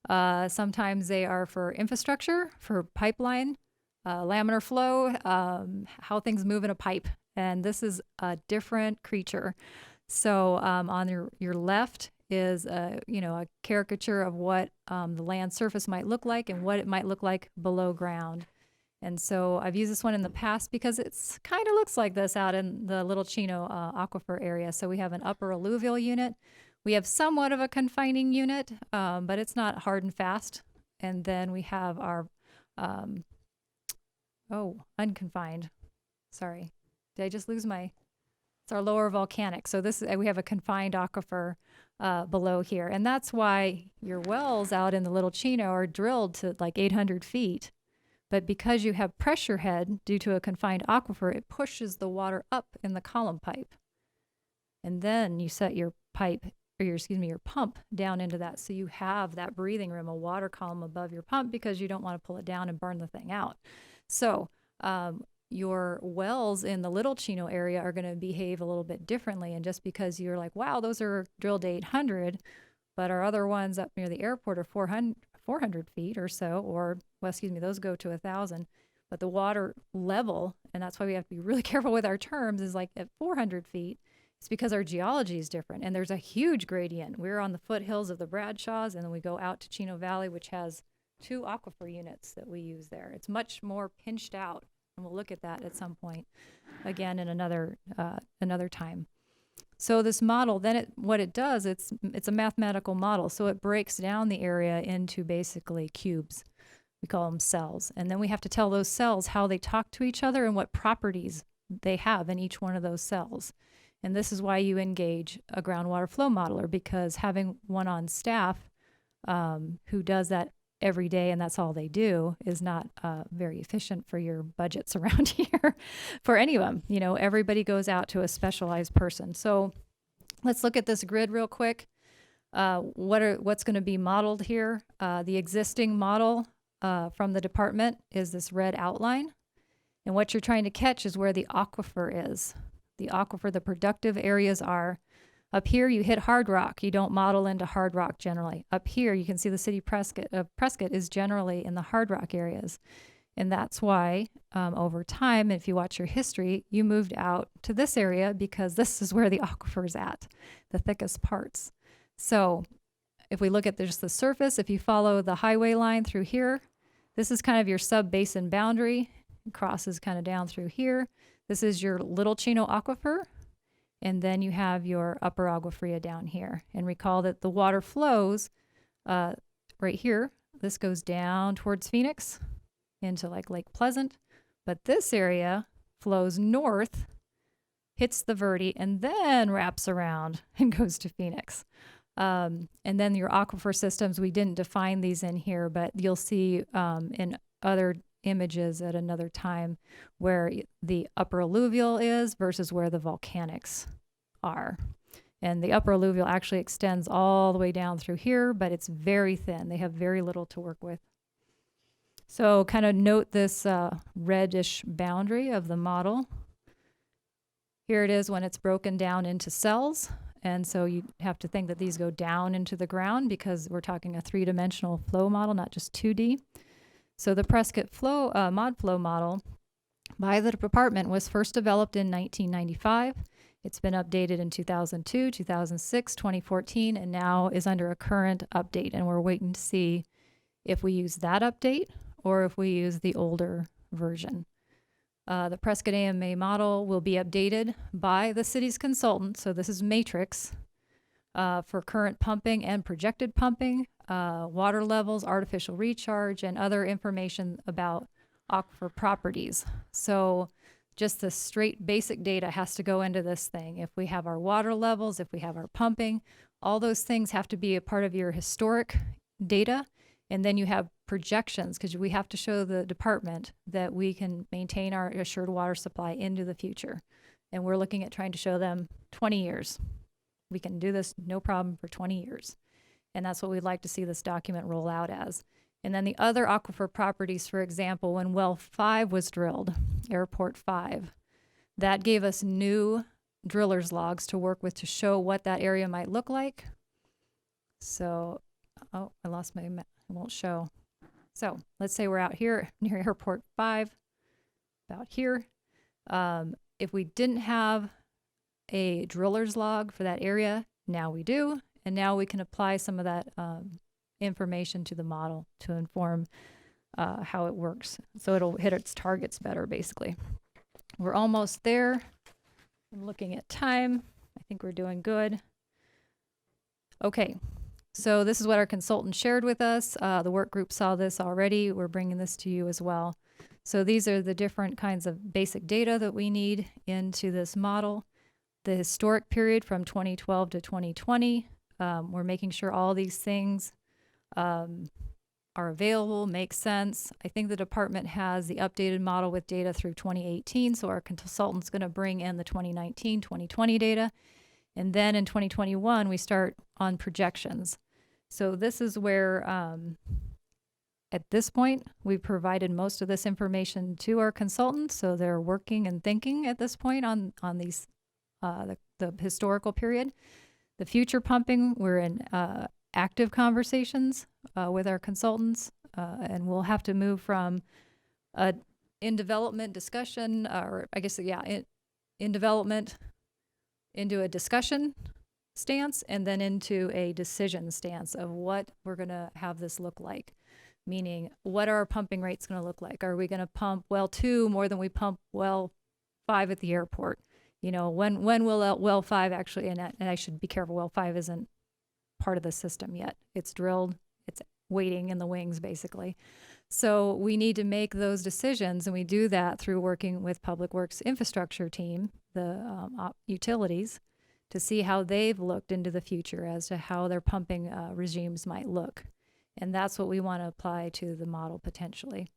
Sometimes they are for infrastructure, for pipeline, laminar flow, how things move in a pipe. And this is a different creature. So on your left is a caricature of what the land surface might look like and what it might look like below ground. And so I've used this one in the past because it's kind of looks like this out in the Little Chino aquifer area. So we have an upper alluvial unit. We have somewhat of a confining unit, but it's not hard and fast. And then we have our, unconfined. Sorry, did I just lose my? It's our lower volcanic. So we have a confined aquifer below here. And that's why your wells out in the Little Chino are drilled to like 800 feet. But because you have pressure head due to a confined aquifer, it pushes the water up in the column pipe. And then you set your your pump down into that. So you have that breathing room, a water column above your pump, because you don't want to pull it down and burn the thing out. So your wells in the Little Chino area are going to behave a little bit differently. And just because you're like, wow, those are drilled to 800, but our other ones up near the airport are 400 feet or so, those go to 1,000. But the water level, and that's why we have to be really careful with our terms, is like at 400 feet. It's because our geology is different, and there's a huge gradient. We're on the foothills of the Bradshaws, and then we go out to Chino Valley, which has 2 aquifer units that we use there. It's much more pinched out, and we'll look at that at some point, again in another time. So this model, then what it does, it's a mathematical model. So it breaks down the area into basically cubes. We call them cells. And then we have to tell those cells how they talk to each other and what properties they have in each one of those cells. And this is why you engage a groundwater flow modeler, because having one on staff who does that every day and that's all they do is not very efficient for your budgets around here for any of them. Everybody goes out to a specialized person. So let's look at this grid real quick. What's going to be modeled here? The existing model from the department is this red outline. And what you're trying to catch is where the aquifer is. The aquifer, the productive areas are. Up here, you hit hard rock. You don't model into hard rock generally. Up here, you can see the city Prescott is generally in the hard rock areas. And that's why over time, if you watch your history, you moved out to this area because this is where the aquifer is at, the thickest parts. So if we look at just the surface, if you follow the highway line through here, this is kind of your sub-basin boundary. It crosses kind of down through here. This is your Little Chino aquifer. And then you have your Upper Agua Fria down here. And recall that the water flows right here. This goes down towards Phoenix into like Lake Pleasant. But this area flows north, hits the Verde, and then wraps around and goes to Phoenix. And then your aquifer systems, we didn't define these in here, but you'll see in other images at another time where the upper alluvial is versus where the volcanics are. And the upper alluvial actually extends all the way down through here, but it's very thin. They have very little to work with. So kind of note this reddish boundary of the model. Here it is when it's broken down into cells. And so you have to think that these go down into the ground because we're talking a 3-dimensional flow model, not just 2D. So the Prescott mod flow model by the department was first developed in 1995. It's been updated in 2002, 2006, 2014, and now is under a current update. And we're waiting to see if we use that update or if we use the older version. The Prescott AMA model will be updated by the city's consultant. So this is Matrix for current pumping and projected pumping, water levels, artificial recharge, and other information about aquifer properties. So just the straight basic data has to go into this thing. If we have our water levels, if we have our pumping, all those things have to be a part of your historic data. And then you have projections, because we have to show the department that we can maintain our assured water supply into the future. And we're looking at trying to show them 20 years. We can do this no problem for 20 years. And that's what we'd like to see this document roll out as. And then the other aquifer properties, for example, when well 5 was drilled, Airport 5, that gave us new driller's logs to work with to show what that area might look like. So, oh, I lost my map. It won't show. So let's say we're out here near Airport 5, about here. If we didn't have a driller's log for that area, now we do. And now we can apply some of that information to the model to inform how it works. So it'll hit its targets better, basically. We're almost there. I'm looking at time. I think we're doing good. Okay. So this is what our consultant shared with us. The work group saw this already. We're bringing this to you as well. So these are the different kinds of basic data that we need into this model. The historic period from 2012 to 2020. We're making sure all these things are available, make sense. I think the department has the updated model with data through 2018. So our consultant's going to bring in the 2019, 2020 data. And then in 2021, we start on projections. So this is where, at this point, we've provided most of this information to our consultants. So they're working and thinking at this point on these, the historical period. The future pumping, we're in active conversations with our consultants, and we'll have to move from in development discussion, or I guess, yeah, in development into a discussion stance, and then into a decision stance of what we're going to have this look like. Meaning, what are our pumping rates going to look like? Are we going to pump well 2 more than we pump well 5 at the airport? You know, when will well 5 actually, and I should be careful, well 5 isn't part of the system yet. It's drilled, it's waiting in the wings, basically. So we need to make those decisions, and we do that through working with Public Works infrastructure team, the utilities, to see how they've looked into the future as to how their pumping regimes might look. And that's what we want to apply to the model potentially.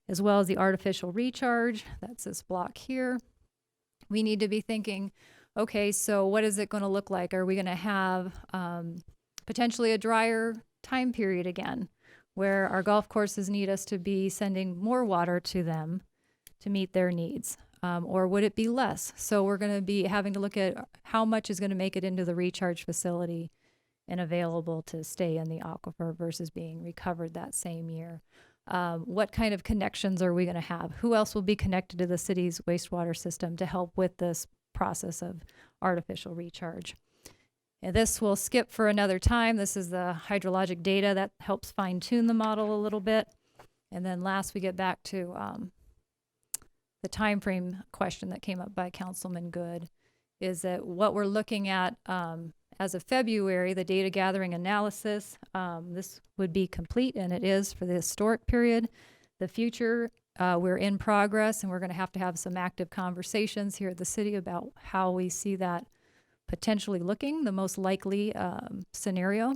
As well as the artificial recharge, that's this block here. We need to be thinking, okay, so what is it going to look like? Are we going to have potentially a drier time period again, where our golf courses need us to be sending more water to them to meet their needs? Or would it be less? So we're going to be having to look at how much is going to make it into the recharge facility and available to stay in the aquifer versus being recovered that same year. What kind of connections are we going to have? Who else will be connected to the city's wastewater system to help with this process of artificial recharge? And this will skip for another time. This is the hydrologic data that helps fine-tune the model a little bit. And then last, we get back to the time frame question that came up by Councilman Good, is that what we're looking at as of February, the data gathering analysis, this would be complete, and it is for the historic period. The future, we're in progress, and we're going to have some active conversations here at the city about how we see that potentially looking, the most likely scenario.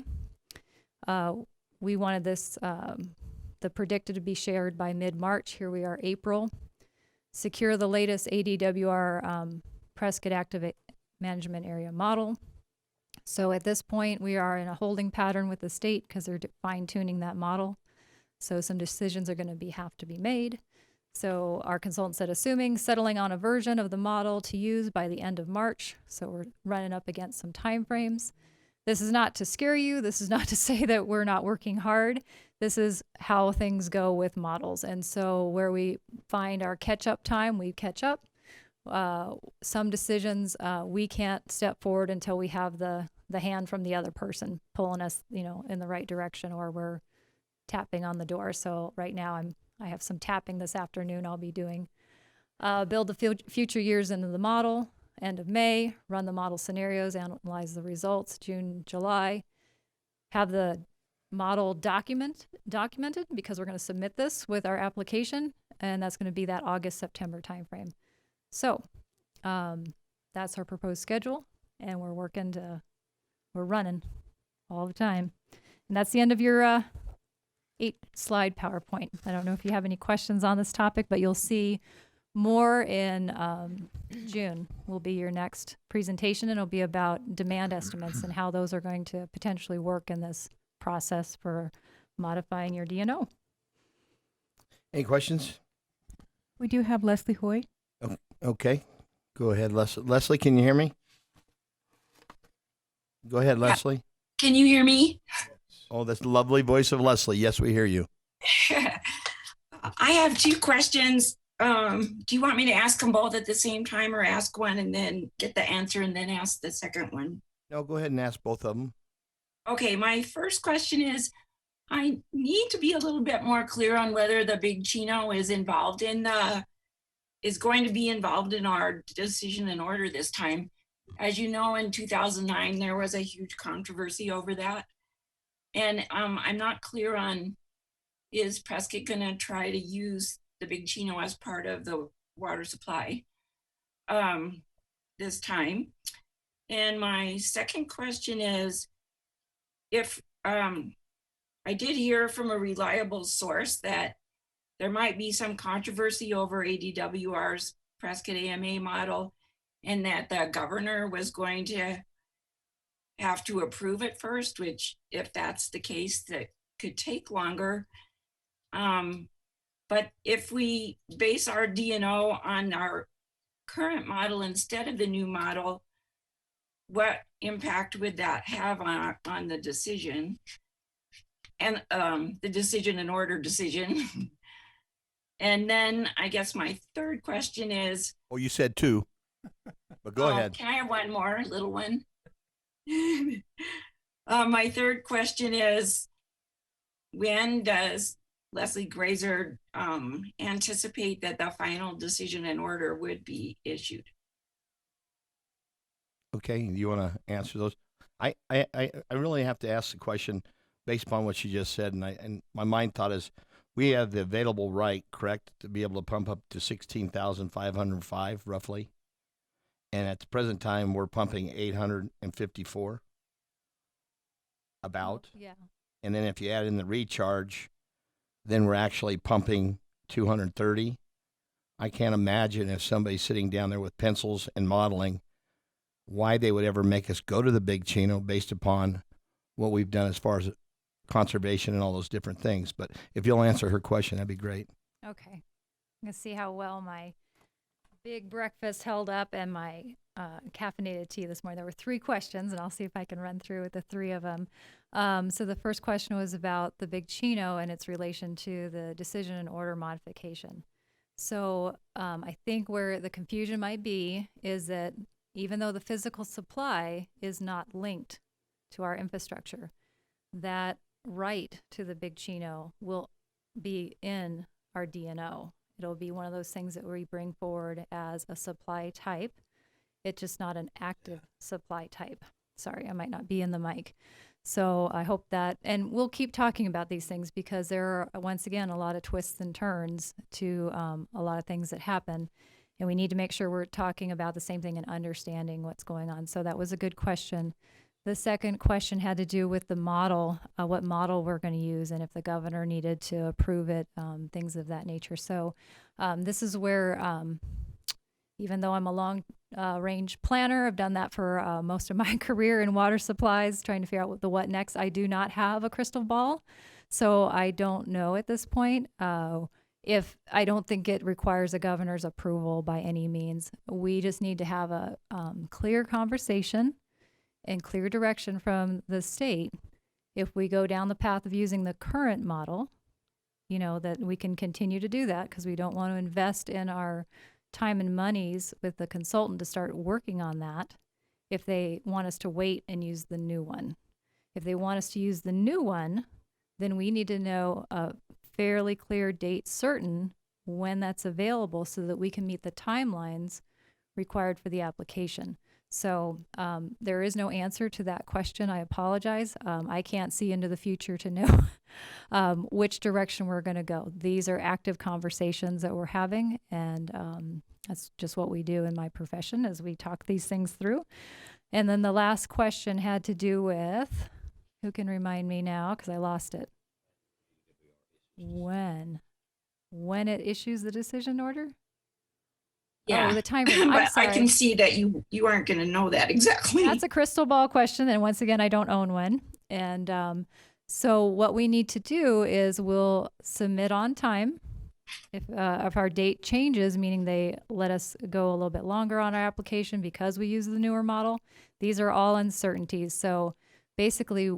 We wanted this, the predicted to be shared by mid-March. Here we are, April. Secure the latest ADWR Prescott Active Management Area model. So at this point, we are in a holding pattern with the state because they're fine-tuning that model. So some decisions are going to have to be made. So our consultant said, assuming settling on a version of the model to use by the end of March. So we're running up against some time frames. this is not to scare you. This is not to say that we're not working hard. This is how things go with models. And so where we find our catch up time, we catch up. Some decisions we can't step forward until we have the hand from the other person pulling us, in the right direction, or we're tapping on the door. So right now I have some tapping this afternoon I'll be doing. Build the future years into the model, end of May, run the model scenarios, analyze the results, June, July, have the model documented because we're going to submit this with our application, and that's going to be that August, September timeframe. So that's our proposed schedule, and we're running all the time. And that's the end of your 8-slide PowerPoint. I don't know if you have any questions on this topic, but you'll see more in June will be your next presentation, and it'll be about demand estimates and how those are going to potentially work in this process for modifying your DNO. Any questions? We do have Leslie Hoy. Okay. Go ahead, Leslie. Leslie, can you hear me? Go ahead, Leslie. Can you hear me? Oh, that's the lovely voice of Leslie. Yes, we hear you. I have 2 questions. Do you want me to ask them both at the same time, or ask one and then get the answer and then ask the second one? No, go ahead and ask both of them. Okay, my first question is, I need to be a little bit more clear on whether the Big Chino is going to be involved in our decision and order this time. As you know, in 2009, there was a huge controversy over that. And I'm not clear on, is Prescott gonna try to use the Big Chino as part of the water supply this time? And my second question is, if I did hear from a reliable source that there might be some controversy over ADWR's Prescott AMA model, and that the governor was going to have to approve it first, which, if that's the case, that could take longer. But if we base our DNO on our current model instead of the new model, what impact would that have on the decision and the decision and order decision? And then I guess my third question is— Oh, you said 2, but go ahead. Can I have one more little one? My third question is, when does Leslie Grazer anticipate that the final decision and order would be issued? Okay, you want to answer those? I really have to ask the question based upon what you just said, and my mind thought is, we have the available right, correct, to be able to pump up to 16,505 roughly, and at the present time we're pumping 854 about. Yeah. And then if you add in the recharge, then we're actually pumping 230. I can't imagine if somebody's sitting down there with pencils and modeling why they would ever make us go to the Big Chino based upon what we've done as far as conservation and all those different things. But if you'll answer her question, that'd be great. Okay. I'm going to see how well my big breakfast held up and my caffeinated tea this morning. There were 3 questions, and I'll see if I can run through with the 3 of them. So the first question was about the Big Chino and its relation to the decision and order modification. So I think where the confusion might be is that even though the physical supply is not linked to our infrastructure, that right to the Big Chino will be in our DNO. It'll be one of those things that we bring forward as a supply type. It's just not an active supply type. Sorry, I might not be in the mic. So I hope that, and we'll keep talking about these things because there are, once again, a lot of twists and turns to a lot of things that happen. And we need to make sure we're talking about the same thing and understanding what's going on. So that was a good question. The second question had to do with the model, what model we're going to use, and if the governor needed to approve it, things of that nature. So this is where, even though I'm a long-range planner, I've done that for most of my career in water supplies, trying to figure out what next. I do not have a crystal ball, so I don't know at this point. If I don't think it requires a governor's approval by any means. We just need to have a clear conversation and clear direction from the state, if we go down the path of using the current model, you know, that we can continue to do that because we don't want to invest in our time and monies with the consultant to start working on that if they want us to wait and use the new one. If they want us to use the new one, then we need to know a fairly clear date certain when that's available so that we can meet the timelines required for the application. So there is no answer to that question. I apologize. I can't see into the future to know which direction we're going to go. These are active conversations that we're having, and that's just what we do in my profession as we talk these things through. And then the last question had to do with, who can remind me now because I lost it? When it issues the decision order? Yeah. Oh, the time frame. I'm But sorry. I can see that you aren't going to know that exactly. That's a crystal ball question. And once again, I don't own one. And so what we need to do is we'll submit on time. If our date changes, meaning they let us go a little bit longer on our application because we use the newer model, these are all uncertainties. So basically,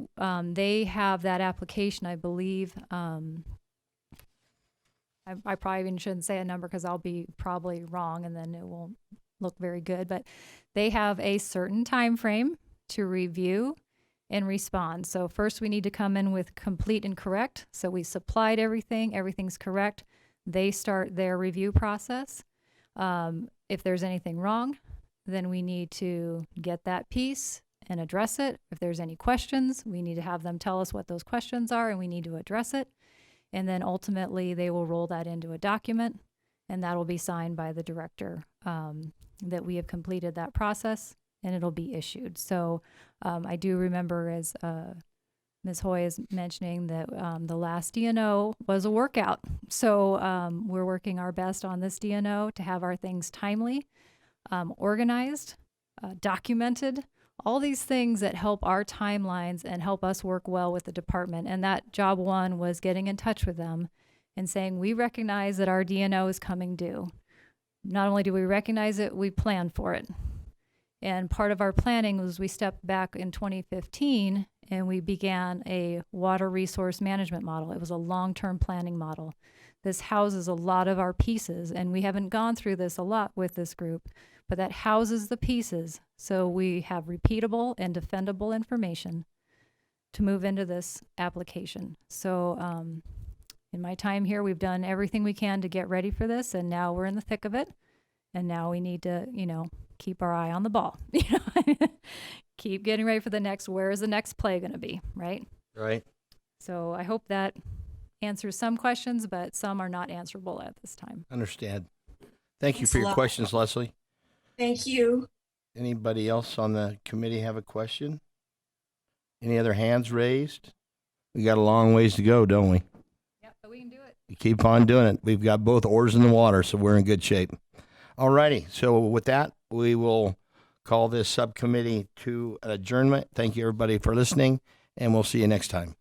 they have that application, I believe. I probably even shouldn't say a number because I'll be probably wrong and then it won't look very good. But they have a certain time frame to review and respond. So first we need to come in with complete and correct. So we supplied everything, everything's correct. They start their review process. If there's anything wrong, then we need to get that piece and address it. If there's any questions, we need to have them tell us what those questions are and we need to address it. And then ultimately they will roll that into a document and that will be signed by the director that we have completed that process and it'll be issued. So I do remember as Ms. Hoy is mentioning that the last DNO was a workout. So we're working our best on this DNO to have our things timely, organized, documented, all these things that help our timelines and help us work well with the department. And that job one was getting in touch with them and saying, we recognize that our DNO is coming due. Not only do we recognize it, we plan for it. And part of our planning was we stepped back in 2015 and we began a water resource management model. It was a long-term planning model. This houses a lot of our pieces, and we haven't gone through this a lot with this group, but that houses the pieces so we have repeatable and defendable information to move into this application. So in my time here, we've done everything we can to get ready for this, and now we're in the thick of it. And now we need to, keep our eye on the ball. Keep getting ready for the next, where is the next play going to be, right? Right. So I hope that answers some questions, but some are not answerable at this time. Understand. Thank you Thanks for a your lot. questions, Leslie. Thank you. Anybody else on the committee have a question? Any other hands raised? We got a long ways to go, don't we? Yep, but we can do it. We keep on doing it. We've got both oars in the water, so we're in good shape. All righty. So with that, we will call this subcommittee to adjournment. Thank you, everybody, for listening, and we'll see you next time.